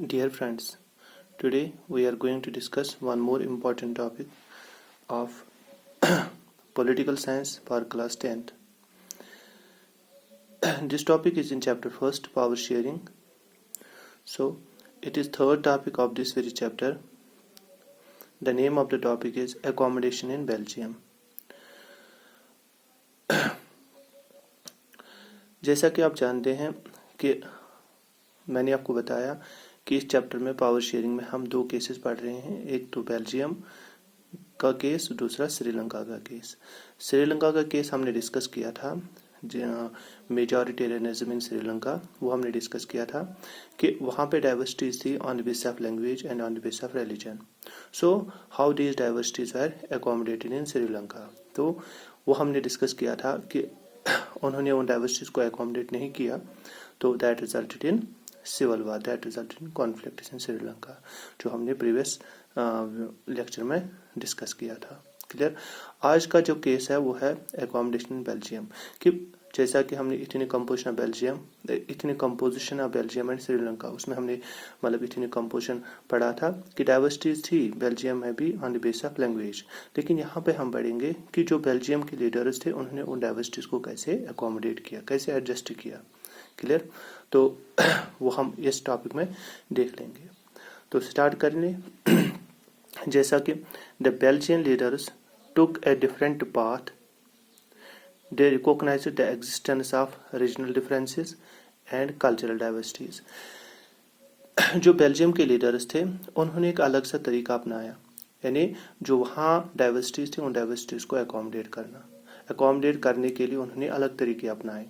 Dear friends, today we are going to discuss one more important topic of political science for class 10th. This topic is in chapter 1st, power sharing. So, it is third topic of this very chapter. The name of the topic is accommodation in Belgium. जैसा कि आप जानते हैं कि मैंने आपको बताया कि इस चैप्टर में पावर शेयरिंग में हम दो केसेस पढ़ रहे हैं, एक तो बेल्जियम का केस, दूसरा श्रीलंका का केस। श्रीलंका का केस हमने डिस्कस किया था, मेजॉरिटेरियनिज्म इन श्रीलंका, वो हमने डिस्कस किया था कि वहाँ पे डाइवर्सिटीज थी on the basis of language and on the basis of religion. So how these diversities are accommodated in Sri Lanka. तो वो हमने डिस्कस किया था कि उन्होंने उन डाइवर्सिटीज को अकोमोडेट नहीं किया, तो that resulted in civil war, that resulted in conflict in Sri Lanka, जो हमने प्रीवियस लेक्चर में डिस्कस किया था। क्लियर। आज का जो केस है वो है अकोमोडेशन इन बेल्जियम, कि जैसा कि हमने इतनी composition of Belgium and Sri Lanka, उसमें हमने मतलब इतनी कंपोजिशन पढ़ा था कि डाइवर्सिटीज थी बेल्जियम में भी on the basis of language. लेकिन यहाँ पे हम पढ़ेंगे कि जो बेल्जियम के लीडर्स थे उन्होंने उन डाइवर्सिटीज को कैसे अकोमोडेट किया, कैसे एडजस्ट किया। क्लियर। तो वो हम इस टॉपिक में देख लेंगे। तो स्टार्ट कर लें। जैसा कि the Belgian leaders took a different path. They recognized the existence of regional differences and cultural diversities. जो बेल्जियम के लीडर्स थे उन्होंने एक अलग सा तरीका अपनाया, यानी जो वहाँ डाइवर्सिटीज थे उन डाइवर्सिटीज को अकोमोडेट करने के लिए उन्होंने अलग तरीके अपनाए।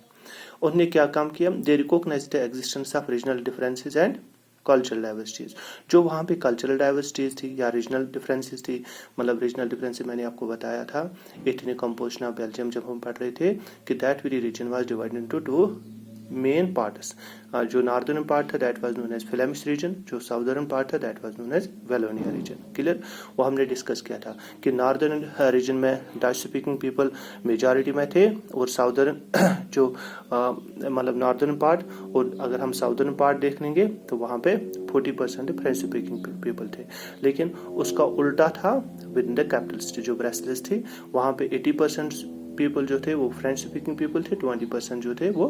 उन्होंने क्या काम किया? They recognise the existence of regional differences and cultural diversities. जो वहाँ पे कल्चरल डाइवर्सिटीज थी या रीजनल डिफरेंसेस थी, मतलब रीजनल डिफरेंसेस मैंने आपको बताया था इतने कंपोजिशन ऑफ बेल्जियम जब हम पढ़ रहे थे कि that very region was divided into two main parts. जो नॉर्दर्न पार्ट था that was known as Flemish region, जो साउदर्न पार्ट था that was known as Wallonia region. Clear. वो हमने डिस्कस किया था कि नॉर्दर्न रीजन में डच स्पीकिंग पीपल मेजॉरिटी में थे, और साउदर्न जो मतलब नॉर्दर्न पार्ट, और अगर हम साउदर्न पार्ट देख लेंगे तो वहाँ पे 40% फ्रेंच स्पीकिंग पीपल थे। लेकिन उसका उल्टा था with in the capital city जो ब्रसेल्स थी, वहाँ पे 80% पीपल जो थे वो फ्रेंच स्पीकिंग पीपल थे, 20% जो थे वो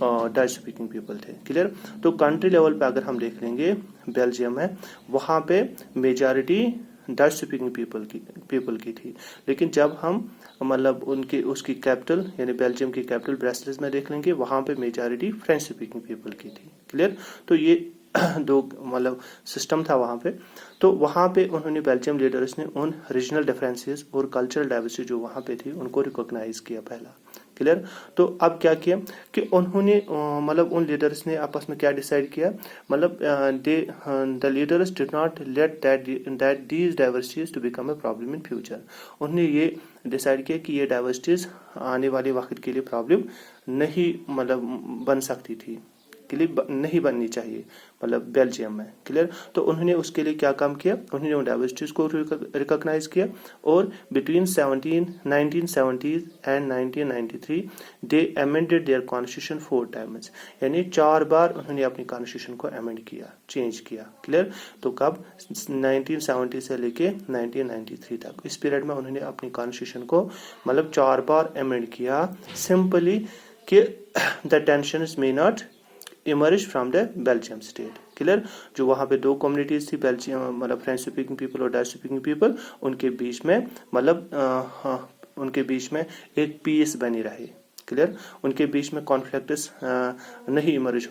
डच स्पीकिंग पीपल थे। क्लियर। तो कंट्री लेवल पे अगर हम देख लेंगे बेल्जियम में, वहाँ पे मेजॉरिटी डच स्पीकिंग पीपल की थी। लेकिन जब हम मतलब उसकी कैपिटल यानी बेल्जियम की कैपिटल ब्रसेल्स में देख लेंगे, वहाँ पे मेजॉरिटी फ्रेंच स्पीकिंग पीपल की थी। क्लियर। तो ये दो मतलब सिस्टम था वहाँ पे। तो वहाँ पे उन्होंने बेल्जियम लीडर्स ने उन रीजनल डिफरेंसेस और कल्चरल डाइवर्सिटी जो वहाँ पे थी उनको रिकॉग्नाइज किया पहला। क्लियर। तो अब क्या किया कि उन्होंने मतलब उन लीडर्स ने आपस में क्या डिसाइड किया, मतलब the leaders did not let that these diversities to become a problem in future. उन्होंने ये डिसाइड किया कि ये डाइवर्सिटीज आने वाले वक्त के लिए प्रॉब्लम नहीं मतलब बन सकती थी, के लिए नहीं बननी चाहिए, मतलब बेल्जियम में। क्लियर। तो उन्होंने उसके लिए क्या काम किया, उन्होंने उन डाइवर्सिटीज को रिकॉग्नाइज किया, और between 1970s and 1993 they amended their constitution 4 times, यानी 4 बार उन्होंने अपनी कॉन्स्टिट्यूशन को अमेंड किया, चेंज किया। क्लियर। तो कब? 1970 से लेके 1993 तक, इस पीरियड में उन्होंने अपनी कॉन्स्टिट्यूशन को मतलब 4 बार अमेंड किया, सिंपली कि the tensions may not emerge from the Belgium state. Clear. जो वहाँ पे दो कम्युनिटीज थी बेल्जियम मतलब फ्रेंच स्पीकिंग पीपल और डच स्पीकिंग पीपल, उनके बीच में मतलब उनके बीच में एक पीस बनी रहे। क्लियर। उनके बीच में कॉन्फ्लिक्ट्स नहीं इमर्ज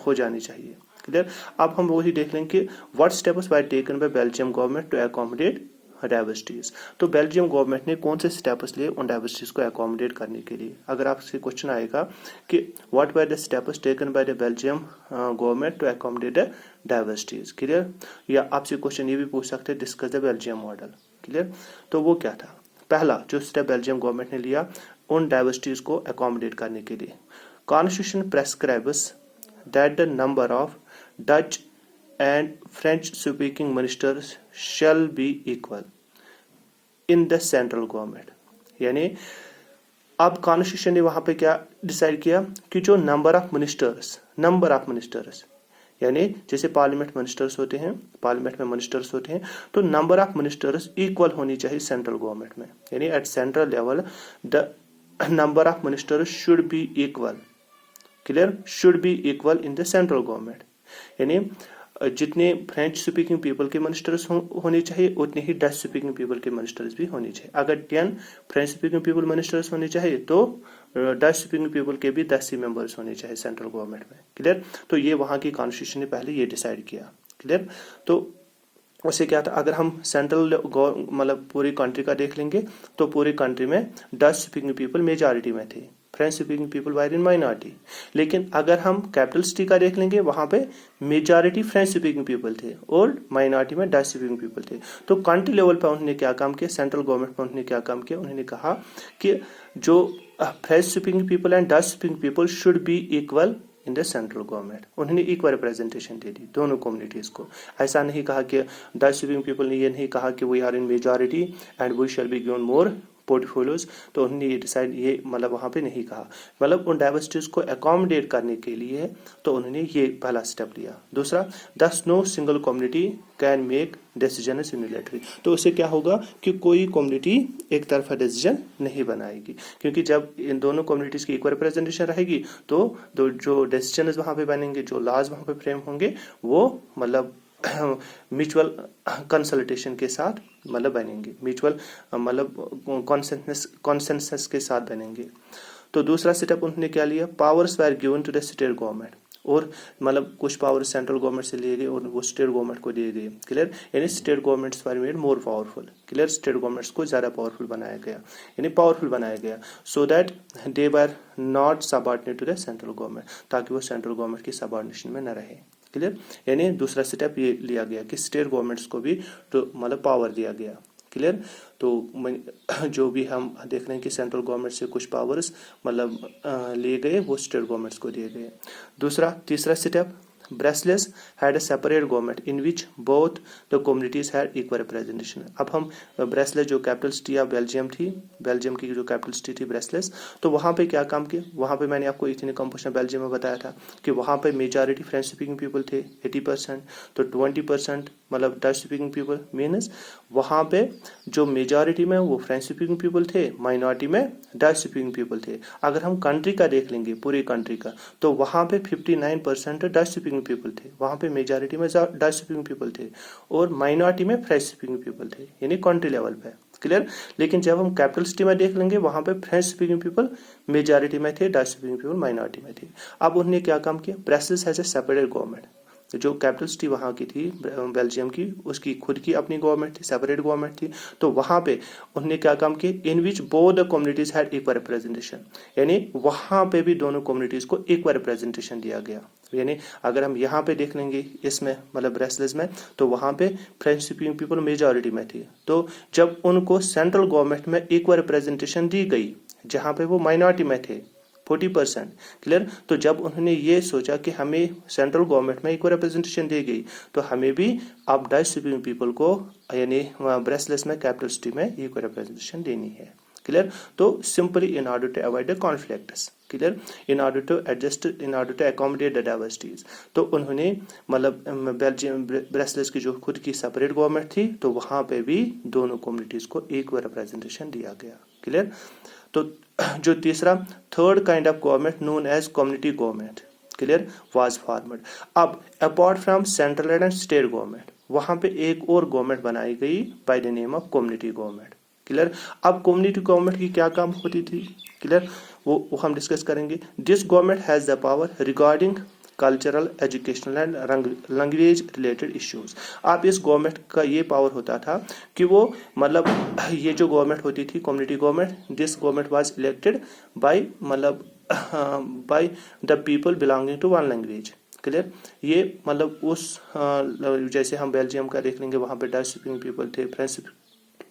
हो जानी चाहिए। क्लियर। अब हम वही देख लेंगे कि what steps were taken by Belgium government to accommodate diversities. तो बेल्जियम गवर्नमेंट ने कौन से स्टेप्स लिए उन डाइवर्सिटीज को अकोमोडेट करने के लिए। अगर आपसे क्वेश्चन आएगा कि what were the steps taken by the Belgium government to accommodate the diversities. Clear. या आपसे क्वेश्चन ये भी पूछ सकते हैं discuss the Belgium model. Clear. तो वो क्या था? पहला जो स्टेप बेल्जियम गवर्नमेंट ने लिया उन डाइवर्सिटीज को अकोमोडेट करने के लिए, constitution prescribes that the number of Dutch and French speaking ministers shall be equal in the central government। यानी अब कॉन्स्टिट्यूशन ने वहां पे क्या डिसाइड किया कि जो नंबर ऑफ मिनिस्टर्स यानी जैसे पार्लियामेंट मिनिस्टर्स होते हैं, पार्लियामेंट में मिनिस्टर्स होते हैं, तो नंबर ऑफ मिनिस्टर्स इक्वल होनी चाहिए सेंट्रल गवर्नमेंट में, यानी at central level the number of ministers should be equal, clear, should be equal in the central government. यानी जितने फ्रेंच स्पीकिंग पीपल के मिनिस्टर्स होने चाहिए उतने ही डच स्पीकिंग पीपल के मिनिस्टर्स भी होने चाहिए। अगर 10 फ्रेंच स्पीकिंग पीपल मिनिस्टर्स होने चाहिए तो डच स्पीकिंग पीपल के भी 10 ही मेंबर्स होने चाहिए सेंट्रल गवर्नमेंट में, क्लियर। तो ये वहाँ की कॉन्स्टिट्यूशन ने पहले ये डिसाइड किया, क्लियर। तो उससे क्या था, अगर हम सेंट्रल मतलब पूरी कंट्री का देख लेंगे तो पूरी कंट्री में डच स्पीकिंग पीपल मेजॉरिटी में थे, French speaking people wire in minority. लेकिन अगर हम कैपिटल सिटी का देख लेंगे वहां पे मेजॉरिटी फ्रेंच स्पीकिंग पीपल थे और माइनॉरिटी में डच स्पीकिंग पीपल थे। तो कंट्री लेवल पर उन्होंने क्या काम किया, सेंट्रल गवर्नमेंट में उन्होंने क्या काम किया, उन्होंने कहा कि जो French speaking people and Dutch speaking people should be equal in the central government. उन्होंने इक्वल रिप्रेजेंटेशन दे दी दोनों कम्युनिटीज को। ऐसा नहीं कहा कि डच स्पीकिंग पीपल ने ये नहीं कहा कि we are in majority and we shall be given more portfolios, तो उन्होंने ये डिसाइड ये मतलब वहाँ पे नहीं कहा, मतलब उन डाइवर्सिटीज को अकोमोडेट करने के लिए तो उन्होंने ये पहला स्टेप लिया। दूसरा, thus no single community can make decision unilaterally. तो उससे क्या होगा कि कोई कम्युनिटी एक तरफा डिसीजन नहीं बनाएगी, क्योंकि जब इन दोनों कम्युनिटीज की इक्वल रिप्रेजेंटेशन रहेगी तो जो डिसीजन वहाँ पे बनेंगे, जो लॉज वहाँ पे फ्रेम होंगे वो मतलब म्यूचुअल कंसल्टेशन के साथ मतलब बनेंगे, म्यूचुअल मतलब कॉन्सेंसस के साथ बनेंगे। तो दूसरा सेटअप उन्होंने क्या लिया, powers were given to the state government, और मतलब कुछ पावर सेंट्रल गवर्नमेंट से लिए गए और वो स्टेट गवर्नमेंट को दिए गए, क्लियर। यानी state governments were made more powerful, clear, state governments को ज्यादा पावरफुल बनाया गया, यानी पावरफुल बनाया गया, so that they were not subordinate to the central government, ताकि वो सेंट्रल गवर्नमेंट की सबऑर्डिनेशन में न रहे, क्लियर। यानी दूसरा स्टेप ये लिया गया कि स्टेट गवर्नमेंट्स को भी तो मतलब पावर दिया गया, क्लियर। तो जो भी हम देख रहे हैं कि सेंट्रल गवर्नमेंट से कुछ पावर्स मतलब लिए गए वो स्टेट गवर्नमेंट्स को दिए गए। तीसरा step, Brussels had a separate government in which both the communities had equal representation. अब हम ब्रेसलेस जो कैपिटल सिटी ऑफ बेल्जियम थी, बेल्जियम की जो कैपिटल सिटी थी ब्रेसलेस, तो वहाँ पे क्या काम किया, वहाँ पे मैंने आपको इतने कंपोजिशन बेल्जियम में बताया था कि वहाँ पे मेजॉरिटी फ्रेंच स्पीकिंग पीपल थे 80%, तो 20% मतलब डच स्पीकिंग पीपल, मीन्स वहाँ पे जो मेजॉरिटी में वो फ्रेंच स्पीकिंग पीपल थे, माइनॉरिटी में डच स्पीकिंग पीपल थे। अगर हम कंट्री का देख लेंगे, पूरी कंट्री का, तो वहाँ पे 59% डच स्पीकिंग पीपल थे, वहाँ पे मेजॉरिटी में डच स्पीकिंग पीपल थे और माइनॉरिटी में फ्रेंच स्पीकिंग पीपल थे, यानी कंट्री लेवल पे, क्लियर। लेकिन जब हम कैपिटल सिटी में देख लेंगे वहाँ पे फ्रेंच स्पीकिंग पीपल मेजॉरिटी में थे, डच स्पीकिंग पीपल माइनॉरिटी में थे। अब उन्होंने क्या काम किया, Brussels has a separate government, जो कैपिटल सिटी वहाँ की थी बेल्जियम की, उसकी खुद की अपनी गवर्नमेंट थी, सेपरेट गवर्नमेंट थी। तो वहाँ पे उन्होंने क्या काम किया, in which both the communities had equal representation, यानी वहाँ पे भी दोनों कम्युनिटीज को इक्वल रिप्रेजेंटेशन दिया गया। यानी अगर हम यहाँ पे देख लेंगे इसमें मतलब ब्रेसलेस में, तो वहाँ पे फ्रेंच स्पीकिंग पीपल मेजॉरिटी में थी, तो जब उनको सेंट्रल गवर्नमेंट में इक्वल रिप्रेजेंटेशन दी गई जहाँ पे वो माइनॉरिटी में थे 40%, क्लियर। तो जब उन्होंने ये सोचा कि हमें सेंट्रल गवर्नमेंट में इक्वल रिप्रेजेंटेशन दी गई तो हमें भी अब डच स्पीकिंग पीपल को यानी ब्रेसलेस में कैपिटल सिटी में इक्वल रिप्रेजेंटेशन देनी है, क्लियर। तो simply in order to avoid the conflicts, clear, in order to adjust, in order to accommodate the diversities, तो उन्होंने मतलब बेल्जियम ब्रेसलेस की जो खुद की सेपरेट गवर्नमेंट थी तो वहाँ पे भी दोनों कम्युनिटीज को इक्वल रिप्रेजेंटेशन दिया गया, क्लियर। तो जो तीसरा third kind of government known as community government, clear, was formed. अब apart from central and state government वहां पे एक और गवर्नमेंट बनाई गई by the name of community government, clear. अब कम्युनिटी गवर्नमेंट की क्या काम होती थी, क्लियर, वो हम डिस्कस करेंगे। This government has the power regarding cultural, educational and language related issues. आप इस गवर्नमेंट का ये पावर होता था कि वो मतलब ये जो गवर्नमेंट होती थी community government, this government was elected by मतलब by the people belonging to one language, clear. ये मतलब उस जैसे हम बेल्जियम का देख लेंगे वहाँ पे डच स्पीकिंग पीपल थे,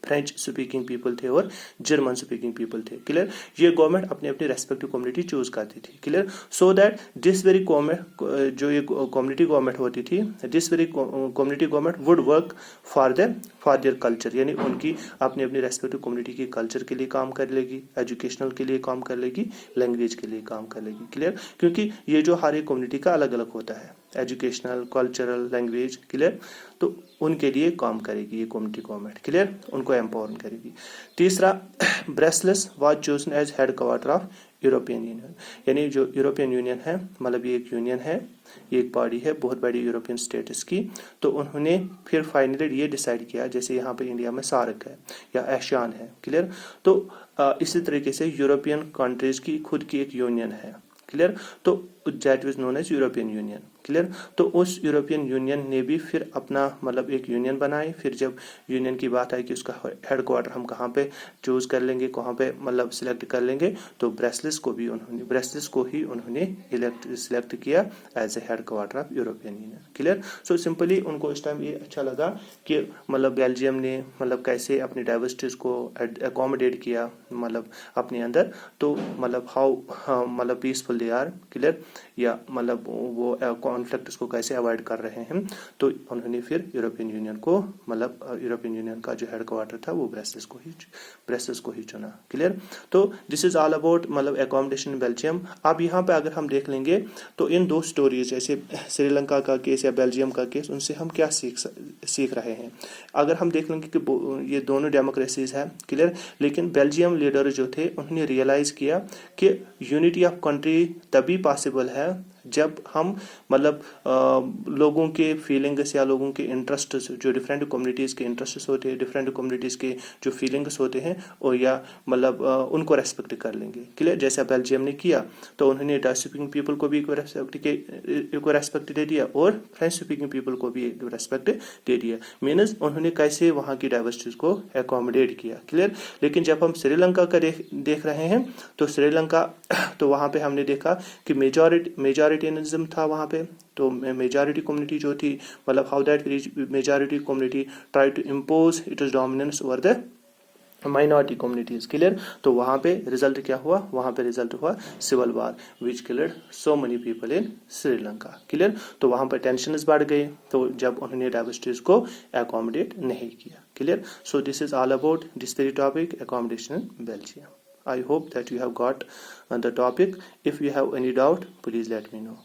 फ्रेंच स्पीकिंग पीपल थे और जर्मन स्पीकिंग पीपल थे, क्लियर। ये गवर्नमेंट अपनी अपनी रेस्पेक्टिव कम्युनिटी चूज करती थी, clear. So that this very government जो ये कम्युनिटी गवर्नमेंट होती थी, this very community government would work for their culture, यानी उनकी अपनी अपनी रेस्पेक्टिव कम्युनिटी की कल्चर के लिए काम कर लेगी, एजुकेशनल के लिए काम कर लेगी, लैंग्वेज के लिए काम कर लेगी, क्लियर। क्योंकि ये जो हर एक कम्युनिटी का अलग अलग होता है, एजुकेशनल, कल्चरल, लैंग्वेज, क्लियर, तो उनके लिए काम करेगी ये कम्युनिटी गवर्नमेंट, क्लियर, उनको एम्पावर करेगी। तीसरा, Brussels was chosen as head quarter of European Union, यानी जो यूरोपियन यूनियन है, मतलब ये एक यूनियन है, एक बॉडी है बहुत बड़ी यूरोपियन स्टेट्स की, तो उन्होंने फिर फाइनली ये डिसाइड किया, जैसे यहाँ पे इंडिया में सार्क है या एशियान है, क्लियर, तो इसी तरीके से यूरोपियन कंट्रीज की खुद की एक यूनियन है, क्लियर, तो that is known as European Union, clear. तो उस यूरोपियन यूनियन ने भी फिर अपना मतलब एक यूनियन बनाई। फिर जब यूनियन की बात आई कि उसका हेड क्वार्टर हम कहाँ पे चूज कर लेंगे, कहाँ पे मतलब सिलेक्ट कर लेंगे, तो ब्रसेल्स को ही उन्होंने सिलेक्ट किया as a head quarter of European Union, clear. So simply उनको इस टाइम ये अच्छा लगा कि मतलब बेल्जियम ने मतलब कैसे अपनी डाइवर्सिटीज को अकोमोडेट किया मतलब अपने अंदर, तो मतलब हाउ मतलब पीसफुल दे आर, क्लियर, या मतलब वो कॉन्फ्लिक्ट को कैसे अवॉइड कर रहे हैं, तो उन्होंने फिर यूरोपियन यूनियन को मतलब यूरोपियन यूनियन का जो हेड क्वार्टर था वो ब्रसेल्स को ही चुना, क्लियर। तो दिस इज ऑल अबाउट मतलब अकोमोडेशन इन बेल्जियम। अब यहाँ पे अगर हम देख लेंगे तो इन दो स्टोरीज जैसे श्रीलंका का केस या बेल्जियम का केस, उनसे हम क्या सीख रहे हैं। अगर हम देख लेंगे कि ये दोनों डेमोक्रेसीज है, क्लियर, लेकिन बेल्जियम लीडर जो थे उन्होंने रियलाइज किया कि यूनिटी ऑफ कंट्री तभी पॉसिबल है जब हम मतलब लोगों के फीलिंग्स या लोगों के इंटरेस्ट, जो डिफरेंट कम्युनिटीज़ के इंटरेस्ट होते हैं, डिफरेंट कम्युनिटीज़ के जो फीलिंग्स होते हैं, और या मतलब उनको रेस्पेक्ट कर लेंगे, क्लियर। जैसा बेल्जियम ने किया, तो उन्होंने डच स्पीकिंग पीपल को भी रेस्पेक्ट दे दिया और फ्रेंच स्पीकिंग पीपल को भी रेस्पेक्ट दे दिया। मीन्स उन्होंने कैसे वहाँ की डाइवर्सिटीज को एकोमोडेट किया, क्लियर। लेकिन जब हम श्रीलंका का देख रहे हैं, तो श्रीलंका तो वहाँ पे हमने देखा कि मेजॉरिटेनिज्म था वहाँ पे, तो मेजॉरिटी कम्युनिटी जो थी मतलब how that majority community try to impose it is dominance over the minority communities, clear. तो वहाँ पे रिजल्ट क्या हुआ, वहाँ पे रिजल्ट हुआ civil war which killed so many people in Sri Lanka, clear. तो वहाँ पर टेंशन्स बढ़ गए, तो जब उन्होंने डाइवर्सिटीज को एकोमोडेट नहीं किया, clear. So this is all about this very topic, accommodation in Belgium. I hope that you have got the topic. If you have any doubt, please let me know.